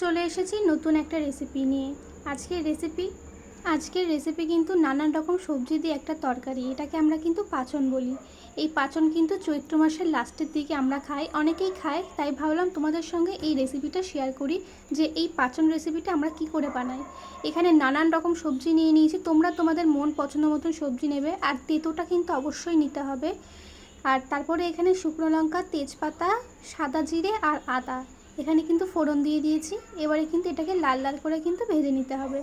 চলে এসেছি নতুন একটা রেসিপি নিয়ে। আজকের রেসিপি কিন্তু নানান রকম সবজি দিয়ে একটা তরকারি, এটাকে আমরা কিন্তু পাচন বলি। এই পাচন কিন্তু চৈত্র মাসের লাস্টের দিকে আমরা খাই, অনেকেই খায়। তাই ভাবলাম তোমাদের সঙ্গে এই রেসিপিটা শেয়ার করি যে এই পাচন রেসিপিটা আমরা কি করে বানাই। এখানে নানান রকম সবজি নিয়ে নিয়েছি, তোমরা তোমাদের মন পছন্দ মতন সবজি নেবে, আর তেঁতোটা কিন্তু অবশ্যই নিতে হবে। আর তারপরে এখানে শুকনো লঙ্কা, তেজপাতা, সাদা জিরে আর আদা এখানে কিন্তু ফোড়ন দিয়ে দিয়েছি। এবারে কিন্তু এটাকে লাল লাল করে কিন্তু ভেজে নিতে হবে।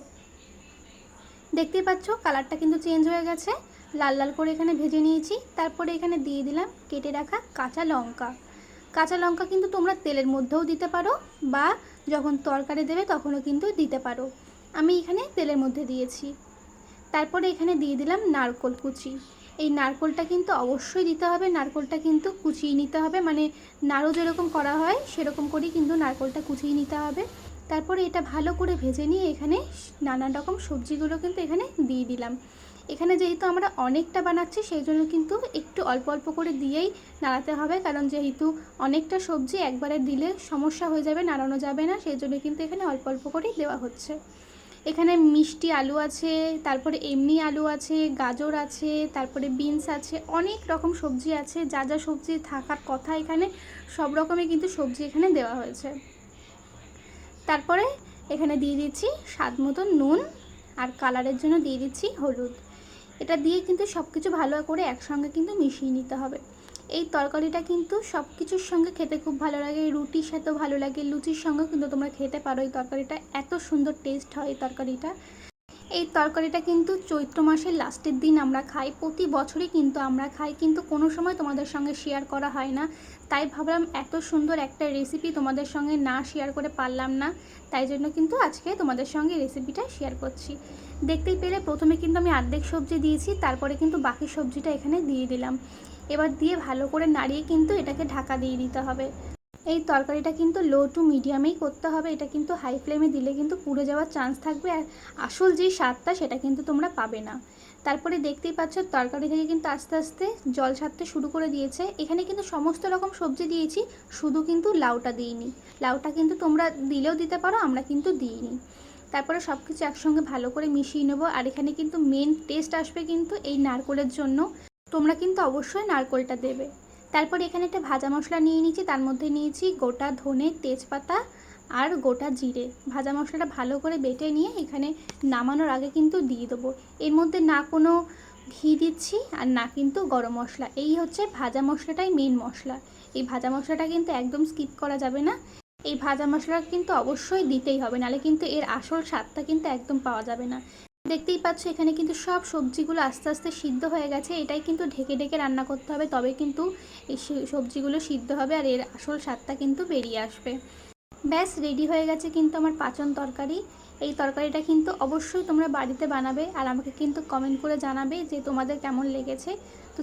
দেখতেই পাচ্ছ কালারটা কিন্তু চেঞ্জ হয়ে গেছে, লাল লাল করে এখানে ভেজে নিয়েছি। তারপরে এখানে দিয়ে দিলাম কেটে রাখা কাঁচা লঙ্কা। কাঁচা লঙ্কা কিন্তু তোমরা তেলের মধ্যেও দিতে পারো, বা যখন তরকারি দেবে তখনও কিন্তু দিতে পারো। আমি এখানে তেলের মধ্যে দিয়েছি। তারপরে এখানে দিয়ে দিলাম নারকোল কুচি। এই নারকোলটা কিন্তু অবশ্যই দিতে হবে, নারকোলটা কিন্তু কুচিয়ে নিতে হবে, মানে নাড়ু যেরকম করা হয় সেরকম করেই কিন্তু নারকোলটা কুচিয়ে নিতে হবে। তারপরে এটা ভালো করে ভেজে নিয়ে এখানে নানান রকম সবজিগুলো কিন্তু এখানে দিয়ে দিলাম। এখানে যেহেতু আমরা অনেকটা বানাচ্ছি সেই জন্য কিন্তু একটু অল্প অল্প করে দিয়েই নাড়াতে হবে, কারণ যেহেতু অনেকটা সবজি একবারে দিলে সমস্যা হয়ে যাবে, নাড়ানো যাবে না, সেই জন্য কিন্তু এখানে অল্প অল্প করেই দেওয়া হচ্ছে। এখানে মিষ্টি আলু আছে, তারপরে এমনি আলু আছে, গাজর আছে, তারপরে বিনস আছে, অনেক রকম সবজি আছে। যা যা সবজি থাকার কথা এখানে সব রকমের কিন্তু সবজি এখানে দেওয়া হয়েছে। তারপরে এখানে দিয়ে দিচ্ছি স্বাদ মতো নুন, আর কালারের জন্য দিয়ে দিচ্ছি হলুদ। এটা দিয়ে কিন্তু সব কিছু ভালো করে একসঙ্গে কিন্তু মিশিয়ে নিতে হবে। এই তরকারিটা কিন্তু সব কিছুর সঙ্গে খেতে খুব ভালো লাগে, রুটির সাথেও ভালো লাগে, লুচির সঙ্গেও কিন্তু তোমরা খেতে পারো। এই তরকারিটা এত সুন্দর টেস্ট হয় এই তরকারিটা কিন্তু চৈত্র মাসের লাস্টের দিন আমরা খাই, প্রতি বছরই কিন্তু আমরা খাই, কিন্তু কোনো সময় তোমাদের সঙ্গে শেয়ার করা হয় না। তাই ভাবলাম এত সুন্দর একটা রেসিপি তোমাদের সঙ্গে না শেয়ার করে পারলাম না, তাই জন্য কিন্তু আজকে তোমাদের সঙ্গে রেসিপিটা শেয়ার করছি। দেখতেই পেলে প্রথমে কিন্তু আমি অর্ধেক সবজি দিয়েছি, তারপরে কিন্তু বাকি সবজিটা এখানে দিয়ে দিলাম। এবার দিয়ে ভালো করে নাড়িয়ে কিন্তু এটাকে ঢাকা দিয়ে দিতে হবে। এই তরকারিটা কিন্তু লো টু মিডিয়ামেই করতে হবে, এটা কিন্তু হাই ফ্লেমে দিলে কিন্তু পুড়ে যাওয়ার চান্স থাকবে, আর আসল যে স্বাদটা সেটা কিন্তু তোমরা পাবে না। তারপরে দেখতেই পাচ্ছ তরকারি থেকে কিন্তু আস্তে আস্তে জল ছাড়তে শুরু করে দিয়েছে। এখানে কিন্তু সমস্ত রকম সবজি দিয়েছি, শুধু কিন্তু লাউটা দিইনি। লাউটা কিন্তু তোমরা দিলেও দিতে পারো, আমরা কিন্তু দিইনি। তারপরে সব কিছু একসঙ্গে ভালো করে মিশিয়ে নেবো। আর এখানে কিন্তু মেন টেস্ট আসবে কিন্তু এই নারকোলের জন্য, তোমরা কিন্তু অবশ্যই নারকোলটা দেবে। তারপর এখানে একটা ভাজা মশলা নিয়ে নিয়েছি, তার মধ্যে নিয়েছি গোটা ধনে, তেজপাতা আর গোটা জিরে। ভাজা মশলাটা ভালো করে বেটে নিয়ে এখানে নামানোর আগে কিন্তু দিয়ে দেবো। এর মধ্যে না কোনো ঘি দিচ্ছি আর না কিন্তু গরম মশলা, এই হচ্ছে ভাজা মশলাটাই মেন মশলা। এই ভাজা মশলাটা কিন্তু একদম স্কিপ করা যাবে না, এই ভাজা মশলা কিন্তু অবশ্যই দিতেই হবে, নাহলে কিন্তু এর আসল স্বাদটা কিন্তু একদম পাওয়া যাবে না। দেখতেই পাচ্ছ এখানে কিন্তু সব সবজিগুলো আস্তে আস্তে সিদ্ধ হয়ে গেছে, এটাই কিন্তু ঢেকে ঢেকে রান্না করতে হবে, তবে কিন্তু এই সবজিগুলো সিদ্ধ হবে আর এর আসল স্বাদটা কিন্তু বেরিয়ে আসবে। ব্যাস রেডি হয়ে গেছে কিন্তু আমার পাচন তরকারি। এই তরকারিটা কিন্তু অবশ্যই তোমরা বাড়িতে বানাবে, আর আমাকে কিন্তু কমেন্ট করে জানাবে যে তোমাদের কেমন লেগেছে। তো